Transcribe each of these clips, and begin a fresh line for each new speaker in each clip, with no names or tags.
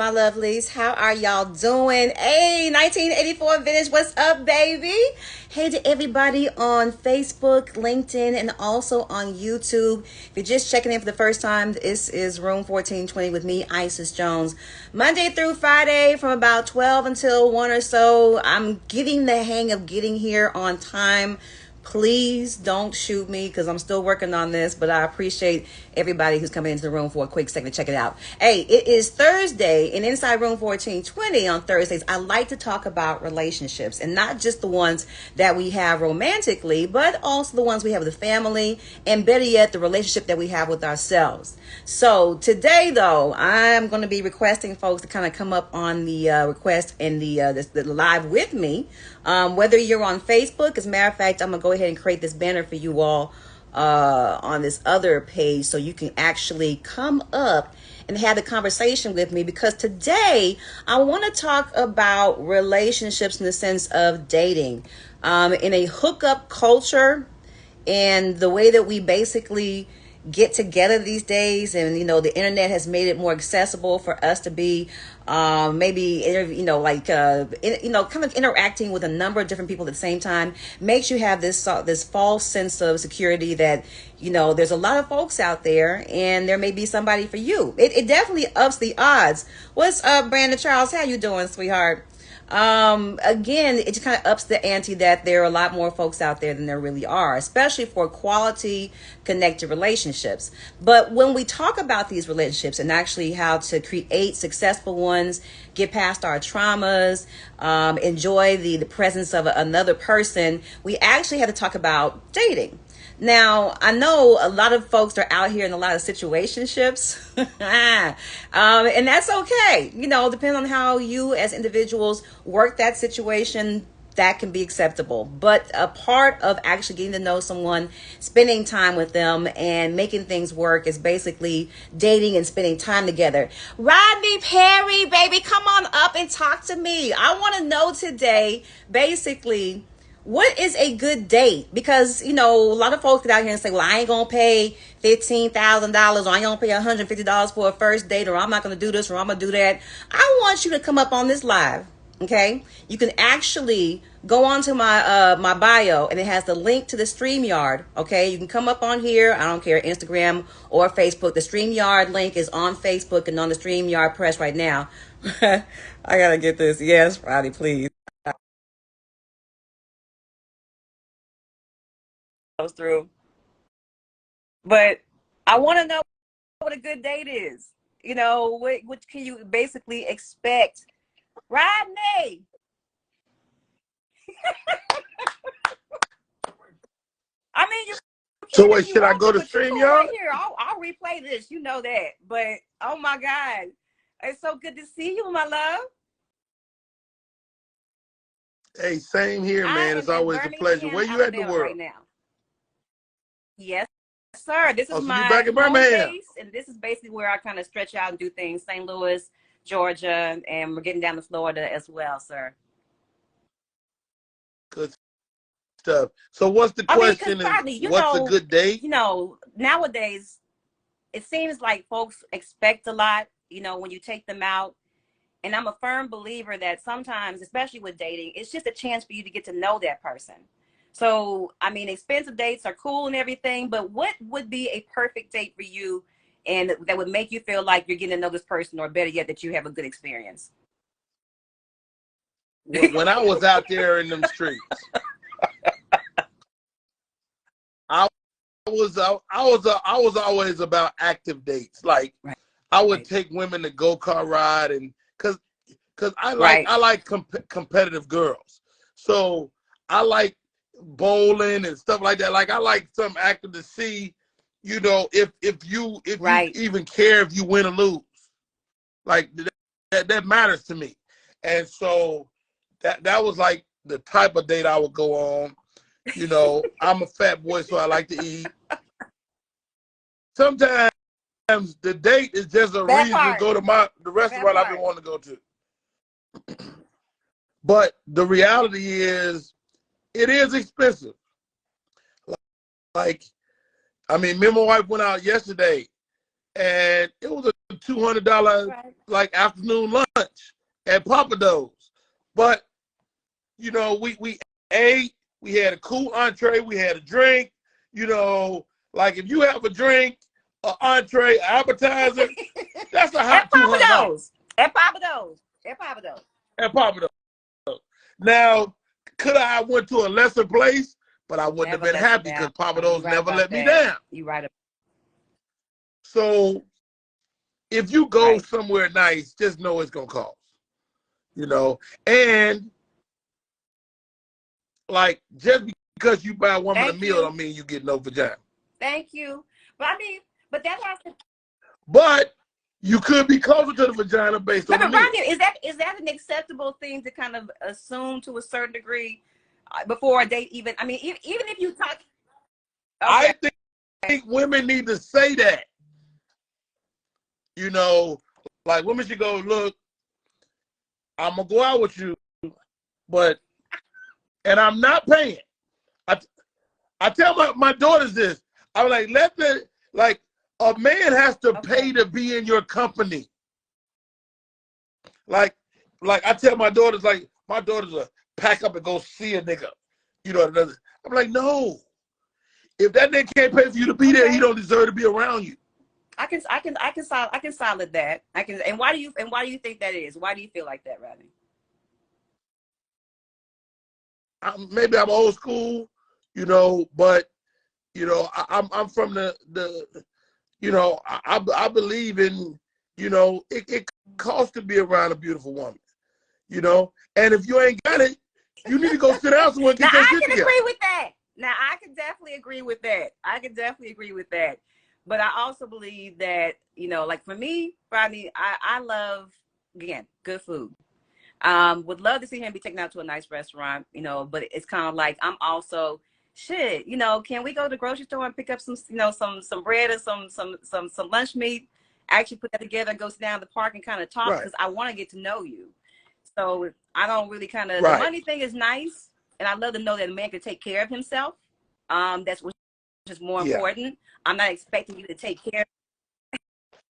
my lovelies. How are y'all doing? Hey, 1984 Vintage, what's up, baby? Hey to everybody on Facebook, LinkedIn, and also on YouTube. If you're just checking in for the first time, this is Room 1420 with me, Isis Jones. Monday through Friday from about 12 until 1 or so. I'm getting the hang of getting here on time. Please don't shoot me because I'm still working on this, but I appreciate everybody who's coming into the room for a quick second to check it out. Hey, it is Thursday, and inside Room 1420 on Thursdays, I like to talk about relationships, and not just the ones that we have romantically, but also the ones we have with the family, and better yet, the relationship that we have with ourselves. So today, though, I'm going to be requesting folks to kind of come up on the request and the live with me. Whether you're on Facebook, as a matter of fact, I'm going to go ahead and create this banner for you all on this other page so you can actually come up and have the conversation with me, because today I want to talk about relationships in the sense of dating in a hookup culture and the way that we basically get together these days. And the internet has made it more accessible for us to be maybe kind of interacting with a number of different people at the same time. Makes you have this false sense of security that there's a lot of folks out there and there may be somebody for you. It definitely ups the odds. What's up, Brandon Charles? How you doing, sweetheart? Again, it just kind of ups the ante that there are a lot more folks out there than there really are, especially for quality connected relationships. But when we talk about these relationships and actually how to create successful ones, get past our traumas, enjoy the presence of another person, we actually have to talk about dating. Now, I know a lot of folks are out here in a lot of situationships, and that's okay. Depending on how you as individuals work that situation, that can be acceptable. But a part of actually getting to know someone, spending time with them, and making things work is basically dating and spending time together. Rodney Perry, baby, come on up and talk to me. I want to know today, basically, what is a good date? Because, a lot of folks get out here and say, well, I ain't going to pay $15,000 or I ain't going to pay $150 for a first date, or I'm not going to do this or I'm going to do that. I want you to come up on this live. Okay. You can actually go onto my bio, and it has the link to the StreamYard. Okay. You can come up on here. I don't care, Instagram or Facebook. The StreamYard link is on Facebook and on the StreamYard press right now. I got to get this. Yes, Roddy, please. Goes through. But I want to know what a good date is. What can you basically expect? Rodney! I mean, you
So
can
wait,
if you
should I
want
go
to,
to
but you go right
StreamYard?
here. I'll replay this. You know that. But, oh my God. It's so good to see you, my love.
Hey, same here,
I
man. It's
am in
always a pleasure.
Birmingham,
Where you at in the
Alabama right
world?
now. Yes, sir. This is
Oh, so you
my
back in
home
Birmingham?
base, and this is basically where I kind of stretch out and do things. St. Louis, Georgia, and we're getting down to Florida as well, sir.
Good stuff. So what's the
I mean, because
question is
probably,
what's a good date?
nowadays it seems like folks expect a lot, when you take them out. And I'm a firm believer that sometimes, especially with dating, it's just a chance for you to get to know that person. So, I mean, expensive dates are cool and everything, but what would be a perfect date for you and that would make you feel like you're getting to know this person, or better yet, that you have a good experience?
When I was out there in them streets, I was always about active dates. Like
Right.
I would take women to go-kart ride, and cause
Right.
I like competitive girls. So I like bowling and stuff like that. Like I like something active to see, if you
Right.
even care if you win or lose. Like that matters to me. And so that was like the type of date I would go on. I'm a fat boy, so I like to eat. Sometimes the date is just a
That
reason to
part.
go to the
That
restaurant I've been
part.
wanting to go to. But the reality is, it is expensive. Like, I mean, me and my wife went out yesterday, and it was a $200
Right.
like afternoon lunch at Papa Do's. But you know, we ate, we had a cool entree, we had a drink. You know, like if you have a drink, an entree, appetizer, that's a
At
hot
Papa
$200
Do's. At Papa Do's. At Papa Do's.
at Papa Do's. Now, could I have went to a lesser place? But I wouldn't have
Never
been
let you
happy
down.
because Papa
You
Do's
right
never
about
let me
that.
down.
You right.
So if you go
Right.
somewhere nice, just know it's gonna cost. You know, and like just because you buy a woman a
Thank
meal
you.
don't mean you get no vagina.
Thank you. But I mean, but that's why I said,
But you could be closer to the vagina based on the
but
meal.
Rodney, is that an acceptable thing to kind of assume to a certain degree before a date? Even I mean, even if you talk, okay,
I think women need to say that. You know, like women should go, look, I'm gonna go out with you, but and I'm not paying. I tell my daughters this. I'm like, like a man has to pay to be in your company. Like I tell my daughters, like my daughters will pack up and go see a nigga. You know, I'm like, no. If that nigga can't pay for you to be there, he don't deserve to be around you.
I can solid that. And why do you think that is? Why do you feel like that, Rodney?
Maybe I'm old school, you know, but you know, I'm from the you know, I believe in, you know, it costs to be around a beautiful woman, you know, and if you ain't got it, you need to go sit down somewhere and get your shit together.
Agree with that. Now I can definitely agree with that. But I also believe that, you know, like for me, Rodney, I love, again, good food. Would love to see him be taken out to a nice restaurant, you know, but it's kind of like I'm also shit, you know, can we go to the grocery store and pick up some, you know, some bread or some lunch meat, actually put that together and go sit down in the park and kind of talk because I want to get to know you. So I don't really kind of, the money thing is nice. And I love to know that a man can take care of himself. That's which is more important. I'm not expecting you to take care.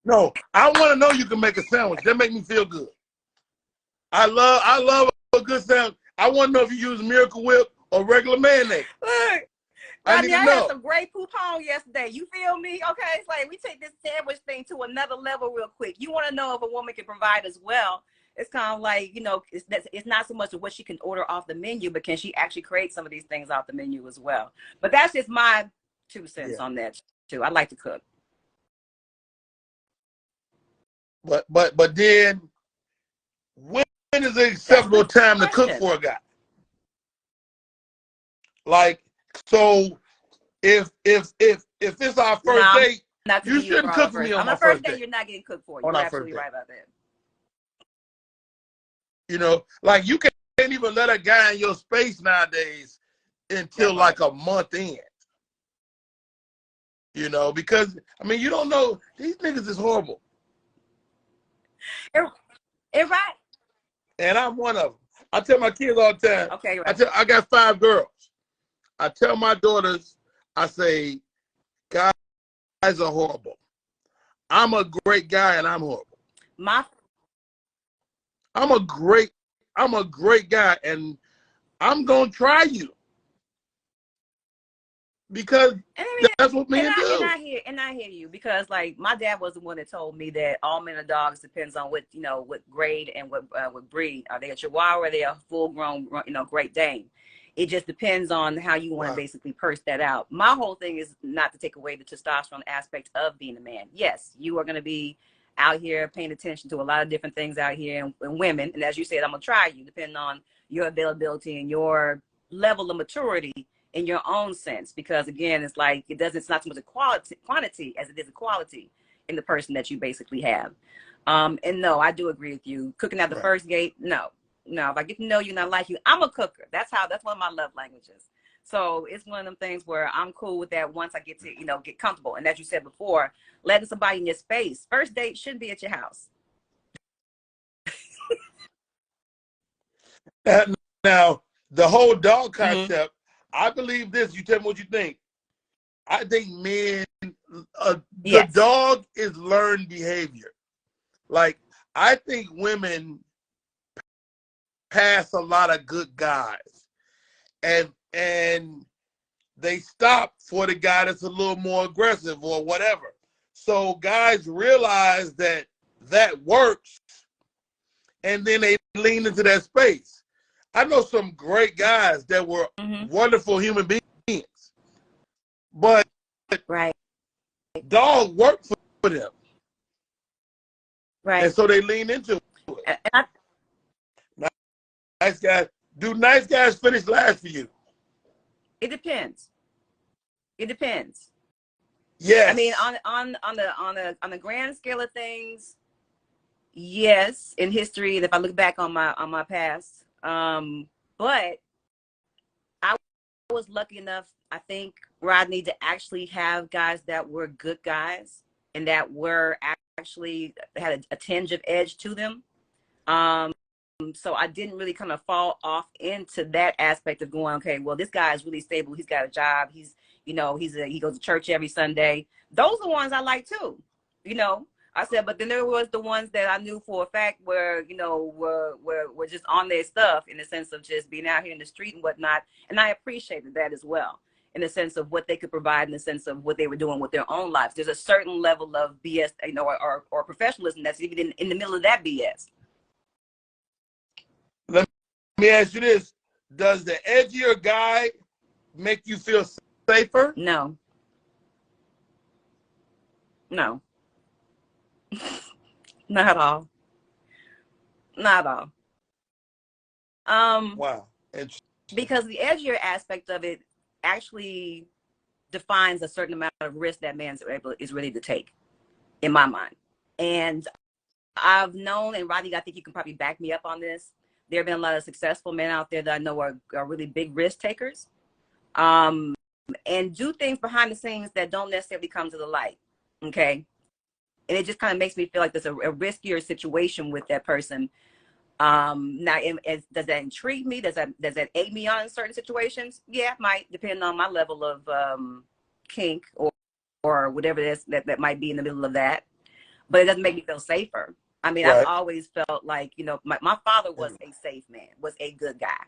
No, I want to know you can make a sandwich. That make me feel good. I love a good sandwich. I want to know if you use Miracle Whip or regular mayonnaise.
Look, I had some great poupon yesterday. You feel me? Okay, it's like we take this sandwich thing to another level real quick. You want to know if a woman can provide as well. It's kind of like, you know, it's not so much of what she can order off the menu, but can she actually create some of these things off the menu as well? But that's just my 2 cents on that too. I like to cook.
But then when is an acceptable time to cook for a guy? Like, so if it's our first date, you shouldn't cook for me on my first date.
You're not getting cooked for. You're absolutely right about that.
You know, like you can't even let a guy in your space nowadays until like a month in. You know, because I mean, you don't know, these niggas is horrible.
It right.
And I'm one of them. I tell my kids all the time.
Okay, right.
I got 5 girls. I tell my daughters, I say, guys are horrible. I'm a great guy and I'm horrible. I'm a great guy and I'm gonna try you. Because that's what men do.
And I hear you, because like my dad was the one that told me that all men are dogs, depends on what, you know, what grade and what breed. Are they a Chihuahua or are they a full grown, you know, Great Dane? It just depends on how you want to basically purse that out. My whole thing is not to take away the testosterone aspect of being a man. Yes, you are going to be out here paying attention to a lot of different things out here and women. And as you said, I'm going to try you depending on your availability and your level of maturity in your own sense. Because again, it's like, it's not so much a quantity as it is a quality in the person that you basically have. And no, I do agree with you. Cooking at the first date, no. If I get to know you and I like you, I'm a cooker. That's one of my love languages. So it's one of them things where I'm cool with that once I get to, you know, get comfortable. And as you said before, letting somebody in your space. First date shouldn't be at your house.
Now, the whole dog concept, I believe this. You tell me what you think. I think men, the dog is learned behavior. Like, I think women pass a lot of good guys, and they stop for the guy that's a little more aggressive or whatever. So guys realize that that works, and then they lean into that space. I know some great guys that were wonderful human beings, but
Right.
dog worked for them,
Right.
and so they lean into it.
And
Nice guys. Do nice guys finish last for you?
it depends. It depends. I mean,
Yes.
on the grand scale of things, yes, in history, and if I look back on my past, but I was lucky enough, I think, Rodney, to actually have guys that were good guys and that were actually had a tinge of edge to them. So I didn't really kind of fall off into that aspect of going, okay, well, this guy is really stable. He's got a job. He's, he goes to church every Sunday. Those are the ones I like too. You know, I said, but then there was the ones that I knew for a fact were, were just on their stuff in the sense of just being out here in the street and whatnot. And I appreciated that as well, in the sense of what they could provide, in the sense of what they were doing with their own lives. There's a certain level of BS, or professionalism that's even in the middle of that BS.
Let me ask you this. Does the edgier guy make you feel safer?
No. No. Not at all. Not at all.
Wow.
Because the edgier aspect of it actually defines a certain amount of risk that man is ready to take, in my mind. And I've known, and Rodney, I think you can probably back me up on this. There have been a lot of successful men out there that I know are really big risk takers, and do things behind the scenes that don't necessarily come to the light. Okay. And it just kind of makes me feel like there's a riskier situation with that person. Now, does that intrigue me? Does that egg me on in certain situations? Yeah, it might, depend on my level of kink or whatever it is that might be in the middle of that. But it doesn't make me feel safer. I mean,
Right.
I've always felt like, my father was a safe man, was a good guy,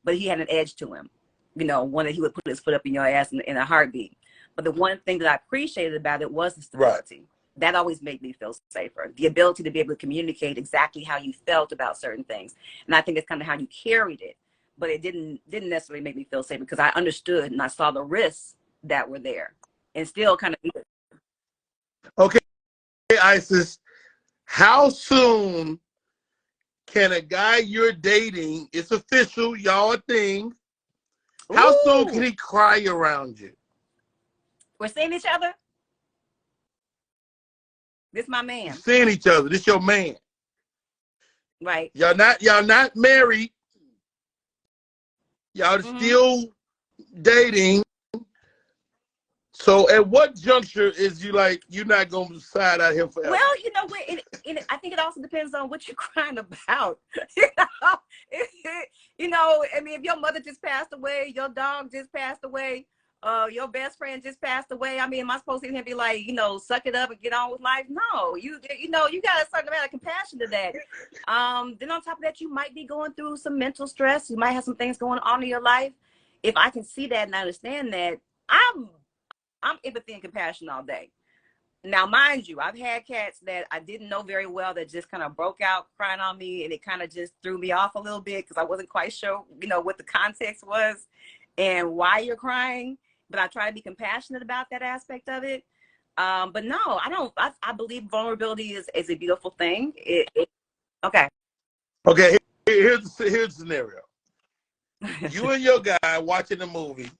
but he had an edge to him, one that he would put his foot up in your ass in a heartbeat. But the one thing that I appreciated about it was the stability. Right. That always made me feel safer. The ability to be able to communicate exactly how you felt about certain things. And I think it's kind of how you carried it. But it didn't necessarily make me feel safer because I understood and I saw the risks that were there. And still kind of...
Okay, Isis, how soon can a guy you're dating, it's official, y'all a thing, how soon can he cry around you?
We're seeing each other? This my man.
You're seeing each other. This your man.
Right.
Y'all not married. Y'all still dating. So at what juncture is you're not going to side out here forever?
Well, I think it also depends on what you're crying about. I mean, if your mother just passed away, your dog just passed away, your best friend just passed away. I mean, am I supposed to be like, suck it up and get on with life? No, you got a certain amount of compassion to that. Then on top of that, you might be going through some mental stress. You might have some things going on in your life. If I can see that and understand that, I'm empathy and compassion all day. Now, mind you, I've had cats that I didn't know very well that just kind of broke out crying on me, and it kind of just threw me off a little bit because I wasn't quite sure, what the context was and why you're crying. But I try to be compassionate about that aspect of it. But no, I don't. I believe vulnerability is a beautiful thing. Okay.
Okay, here's the scenario. You and your guy watching a movie.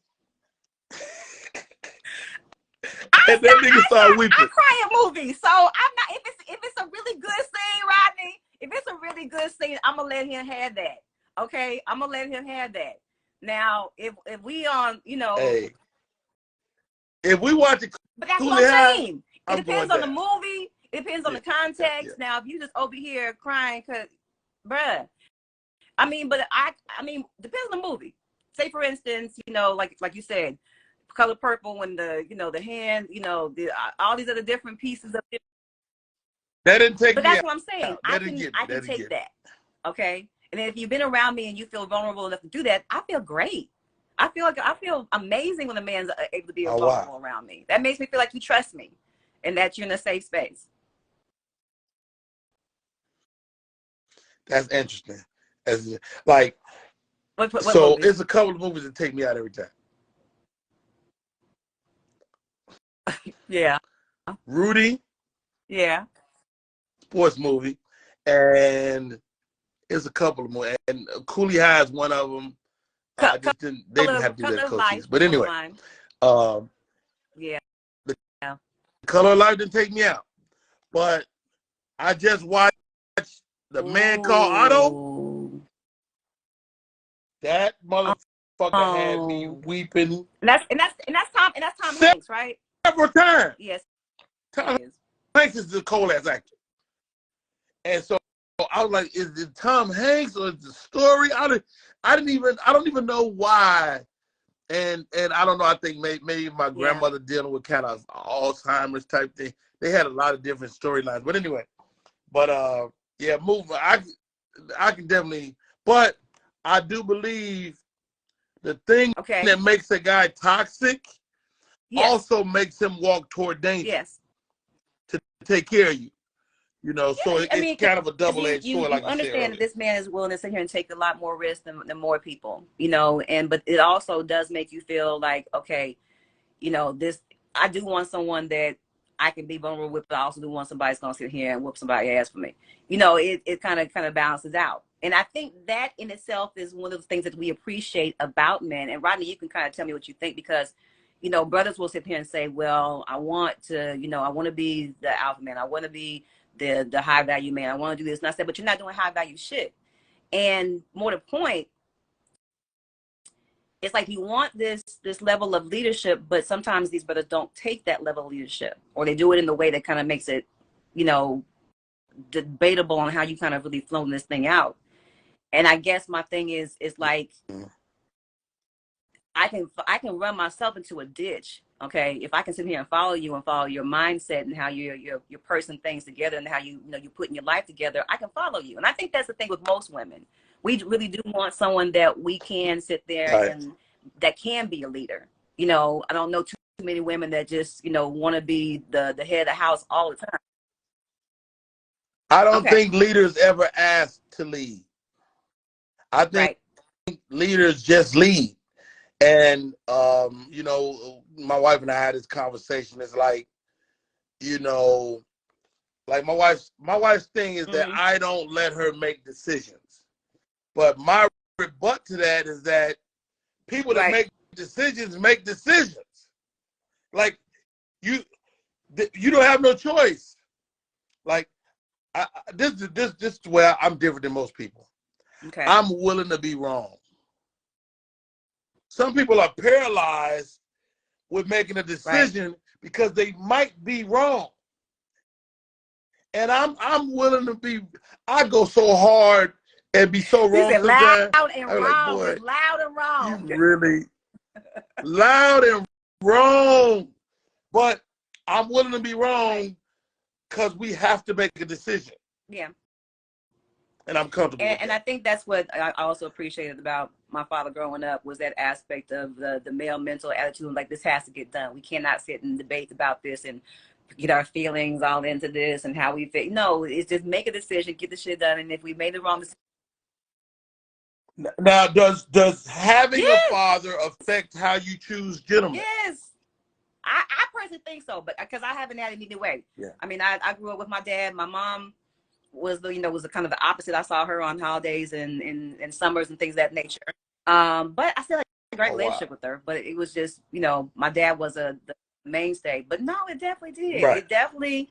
And that nigga started weeping.
I cry at movies, so I'm not. If it's a really good scene, Rodney. If it's a really good scene, I'm gonna let him have that. Okay, I'm gonna let him have that. Now, if we on,
hey, if we watch it,
but that's what I'm saying. It depends on the movie. It depends on the context. Yeah. Now, if you just over here crying, cause, bruh, I mean, depends on the movie. Say, for instance, like you said. Color Purple, when the hand, all these other different pieces of it.
That didn't take
But
me
that's what I'm saying.
out. That didn't get me.
I
That
can
didn't
take
get me.
that. Okay. And then if you've been around me and you feel vulnerable enough to do that, I feel great. I feel amazing when a man's able to be
Oh wow,
vulnerable around me. That makes me feel like you trust me and that you're in a safe space.
that's interesting. As like,
What
so
movie?
it's a couple of movies that take me out every time.
Yeah.
Rudy,
Yeah.
sports movie, and it's a couple of movies. And Coolie High is one of them. I just didn't. They didn't have to do that
Color of
coach
Life
either.
was
But
one of
anyway,
mine.
um,
Yeah.
the Color of Life didn't take me out. But I just watched The Man Called Otto.
Ooh.
That motherfucker had me
Oh.
weeping
And that's Tom Hanks, right?
several times.
Yes, it
Tom
is.
Hanks is the cold ass actor, and so I was like, "Is it Tom Hanks or is the story?" I don't even know why. And I don't know. I think maybe my
Yeah.
grandmother dealing with kind of Alzheimer's type thing. They had a lot of different storylines, but anyway. But yeah, movement. I can definitely. But I do believe the thing
Okay.
that makes a guy toxic
Yes.
also makes him walk toward danger
Yes.
to take care of you. You know, so
Yeah. I
it's
mean,
kind of a
because
double-edged sword,
you
like you said
understand that
earlier.
this man is willing to sit here and take a lot more risk than more people, you know, and but it also does make you feel like, okay, you know, this, I do want someone that I can be vulnerable with, but I also do want somebody that's gonna sit here and whoop somebody's ass for me. You know, it kind of balances out. And I think that in itself is one of the things that we appreciate about men. And Rodney, you can kind of tell me what you think, because, you know, brothers will sit here and say, well, I want to, you know, I want to be the alpha man. I want to be the high value man. I want to do this. And I said, but you're not doing high value shit. And more to the point, it's like you want this level of leadership, but sometimes these brothers don't take that level of leadership, or they do it in the way that kind of makes it, you know, debatable on how you kind of really flown this thing out. And I guess my thing is like I can run myself into a ditch. Okay, if I can sit here and follow you and follow your mindset and how you're person things together and how you know you're putting your life together, I can follow you. And I think that's the thing with most women. We really do want someone that we can sit there
Right.
and that can be a leader. You know, I don't know too many women that just, you know, want to be the head of the house all the time.
I don't
Okay,
think leaders ever ask to lead. I think
right.
leaders just lead. And you know, my wife and I had this conversation. It's like, you know, like my wife's thing is that
Mm-hmm.
I don't let her make decisions. But my rebut to that is that people that
Right.
make decisions. Like you you don't have no choice. Like this is where I'm different than most people.
Okay.
I'm willing to be wrong. Some people are paralyzed with making a
Right.
decision because they might be wrong. And I'm willing to be. I go so hard and be so
He
wrong
said loud
sometimes.
and
I'm like,
wrong,
boy,
just loud and
you
wrong.
really loud and wrong. But I'm willing to be
Right.
wrong because we have to make a decision,
Yeah.
and I'm comfortable with
And
that.
I think that's what I also appreciated about my father growing up, was that aspect of the male mental attitude. Like, this has to get done. We cannot sit and debate about this and get our feelings all into this and how we feel. No, it's just make a decision, get the shit done. And if we made the wrong decision,
Now, does having a
yes,
father affect how you choose gentlemen?
yes. I personally think so, but because I haven't had it either way.
Yeah.
I mean, I grew up with my dad. My mom was was the kind of the opposite. I saw her on holidays and summers and things of that nature. But I still had a great
Oh wow.
relationship with her. But it was just, my dad was the mainstay. But no, it definitely did.
Right.
It definitely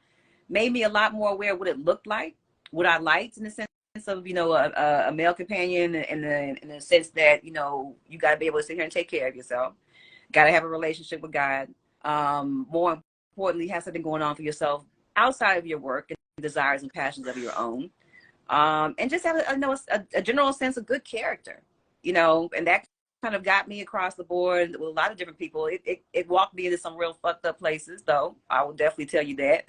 made me a lot more aware of what it looked like, what I liked, in the sense of, a male companion, in the sense that, you got to be able to sit here and take care of yourself. Got to have a relationship with God. More importantly, have something going on for yourself outside of your work and desires and passions of your own. And just have a general sense of good character, and that kind of got me across the board with a lot of different people. It walked me into some real fucked up places, though. I will definitely tell you that.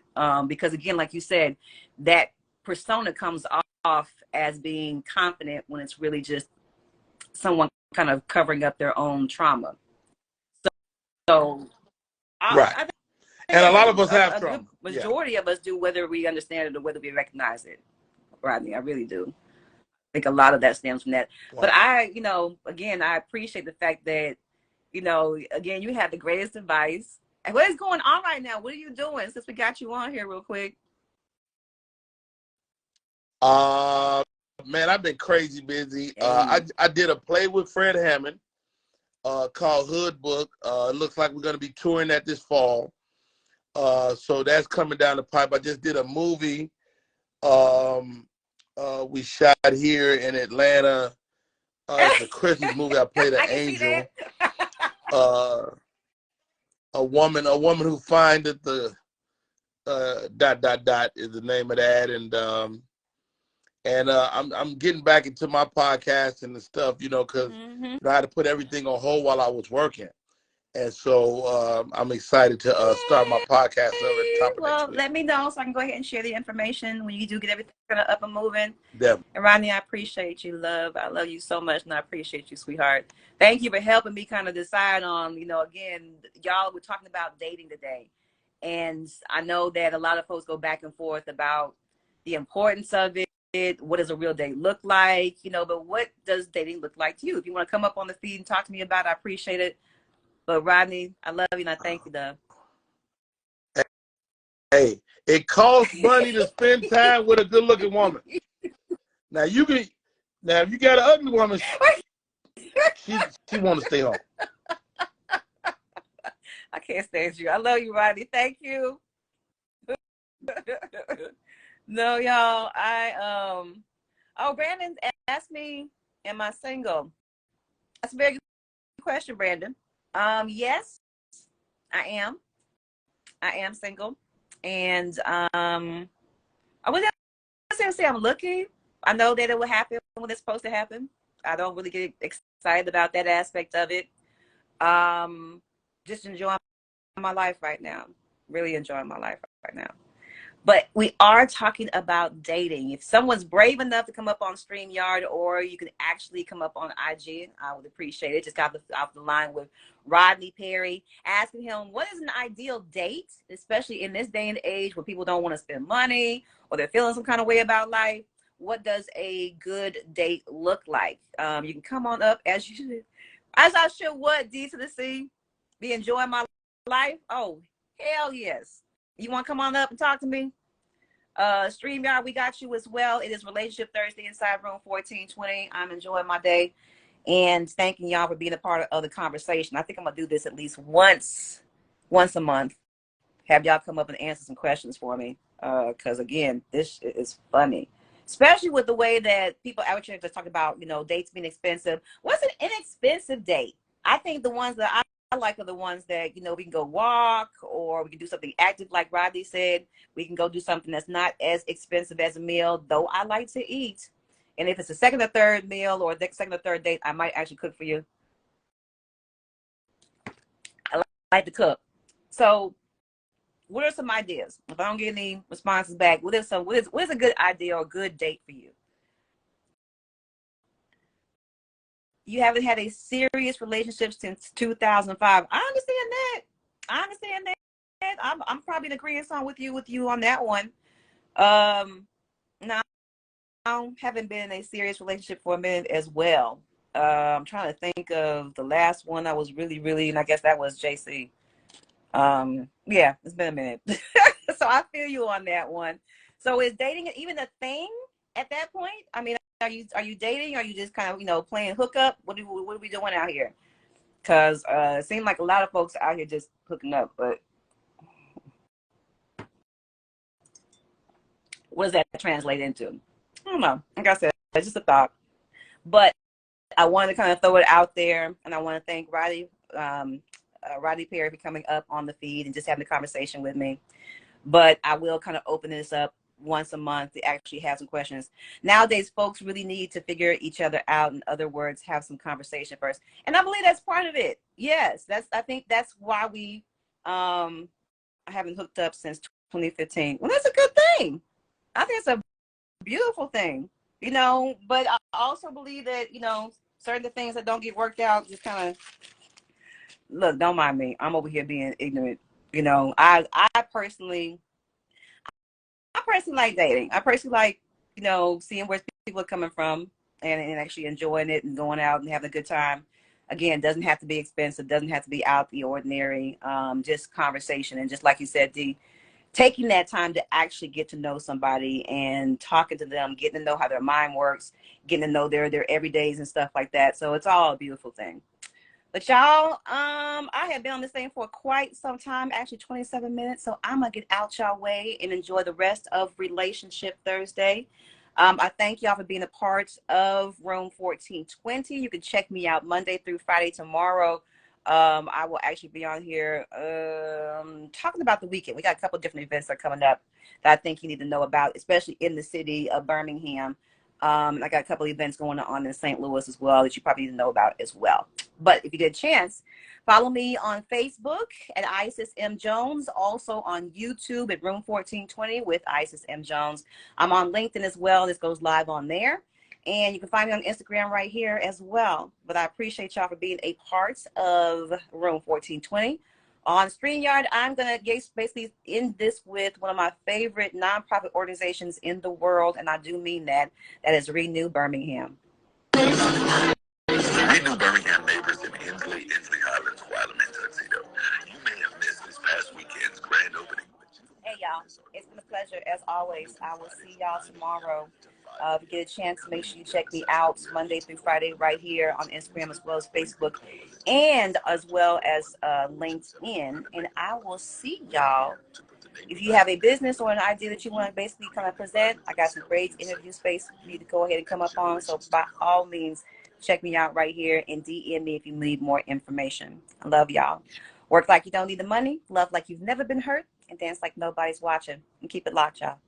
Because again, like you said, that persona comes off as being confident when it's really just someone kind of covering up their own trauma. So
Right.
I think
And a lot of us have
a good
trauma.
majority of us do, whether we understand it or whether we recognize it. Rodney, I really do. I think a lot of that stems from that. But
Wow.
again, I appreciate the fact that, again, you have the greatest advice. And what is going on right now? What are you doing since we got you on here real quick?
Man, I've been crazy busy. I did a play with Fred Hammond called Hood Book. It looks like we're going to be touring that this fall. So that's coming down the pipe. I just did a movie we shot here in Atlanta. It's a Christmas movie. I played an angel. A woman who findeth the dot is the name of that, and I'm getting back into my podcast and the stuff, because I had to put everything on hold while I was working. And so I'm excited to start my podcast up at the top of
well,
next week.
let me know so I can go ahead and share the information when you do get everything kind of up and moving.
Definitely.
And Rodney, I appreciate you, love. I love you so much, and I appreciate you, sweetheart. Thank you for helping me kind of decide on, again, y'all, we're talking about dating today. And I know that a lot of folks go back and forth about the importance of it. What does a real date look like? But what does dating look like to you? If you want to come up on the feed and talk to me about it, I appreciate it. But Rodney, I love you and I thank you, though.
Hey, it costs money to spend time with a good-looking woman. Now if you got an ugly woman, she want to stay home.
I can't stand you. I love you, Rodney. Thank you. No, y'all. Brandon asked me, am I single? That's a very good question, Brandon. Yes, I am. I am single. And I wasn't going to say I'm looking. I know that it will happen when it's supposed to happen. I don't really get excited about that aspect of it. Just enjoying my life right now. Really enjoying my life right now. But we are talking about dating. If someone's brave enough to come up on StreamYard, or you can actually come up on IG, I would appreciate it. Just got off the line with Rodney Perry, asking him what is an ideal date, especially in this day and age where people don't want to spend money or they're feeling some kind of way about life. What does a good date look like? You can come on up as I should. What, D to the C? Be enjoying my life? Oh, hell yes. You want to come on up and talk to me? StreamYard, we got you as well. It is Relationship Thursday inside room 1420. I'm enjoying my day and thanking y'all for being a part of the conversation. I think I'm going to do this at least once a month. Have y'all come up and answer some questions for me. Because, again, this is funny. Especially with the way that people out here just talk about, dates being expensive. What's an inexpensive date? I think the ones that I like are the ones that, we can go walk, or we can do something active like Rodney said. We can go do something that's not as expensive as a meal, though I like to eat. And if it's a second or third meal or the second or third date, I might actually cook for you. I like to cook. So what are some ideas? If I don't get any responses back, what is a good idea or a good date for you? You haven't had a serious relationship since 2005. I understand that. I'm probably in agreement with you on that one. No, I haven't been in a serious relationship for a minute as well. I'm trying to think of the last one I was really, really, and I guess that was JC. Yeah, it's been a minute. So I feel you on that one. So is dating even a thing at that point? I mean, are you dating? Or are you just kind of, playing hookup? What are we doing out here? Because it seems like a lot of folks out here just hooking up, but what does that translate into? I don't know. Like I said, it's just a thought. But I wanted to kind of throw it out there, and I want to thank Rodney Perry for coming up on the feed and just having a conversation with me. But I will kind of open this up once a month to actually have some questions. Nowadays, folks really need to figure each other out. In other words, have some conversation first. And I believe that's part of it. Yes, I think that's why we I haven't hooked up since 2015. Well, that's a good thing. I think it's a beautiful thing, but I also believe that, certain things that don't get worked out just kind of, look, don't mind me. I'm over here being ignorant. I personally like dating. I personally like, seeing where people are coming from, and actually enjoying it and going out and having a good time. Again, doesn't have to be expensive, doesn't have to be out the ordinary. Just conversation. And just like you said, D, taking that time to actually get to know somebody and talking to them, getting to know how their mind works, getting to know their everydays and stuff like that. So it's all a beautiful thing. But y'all, I have been on this thing for quite some time, actually 27 minutes. So I'm gonna get out y'all way and enjoy the rest of Relationship Thursday. I thank y'all for being a part of Room 1420. You can check me out Monday through Friday tomorrow. I will actually be on here talking about the weekend. We got a couple different events that are coming up that I think you need to know about, especially in the city of Birmingham. I got a couple events going on in St. Louis as well that you probably need to know about as well. But if you get a chance, follow me on Facebook at Isis M. Jones, also on YouTube at Room 1420 with Isis M. Jones. I'm on LinkedIn as well. This goes live on there. And you can find me on Instagram right here as well. But I appreciate y'all for being a part of Room 1420. On StreamYard, I'm going to basically end this with one of my favorite nonprofit organizations in the world, and I do mean that. That is Renew Birmingham.
Renew Birmingham neighbors in Inslee Highlands, Wylam, and Tuxedo. You may have missed this past weekend's grand opening.
Hey, y'all. It's been a pleasure, as always. I will see y'all tomorrow. If you get a chance, make sure you check me out Monday through Friday right here on Instagram as well as Facebook and as well as LinkedIn. And I will see y'all. If you have a business or an idea that you want to basically kind of present, I got some great interview space for you to go ahead and come up on. So by all means, check me out right here and DM me if you need more information. I love y'all. Work like you don't need the money, love like you've never been hurt, and dance like nobody's watching. And keep it locked, y'all.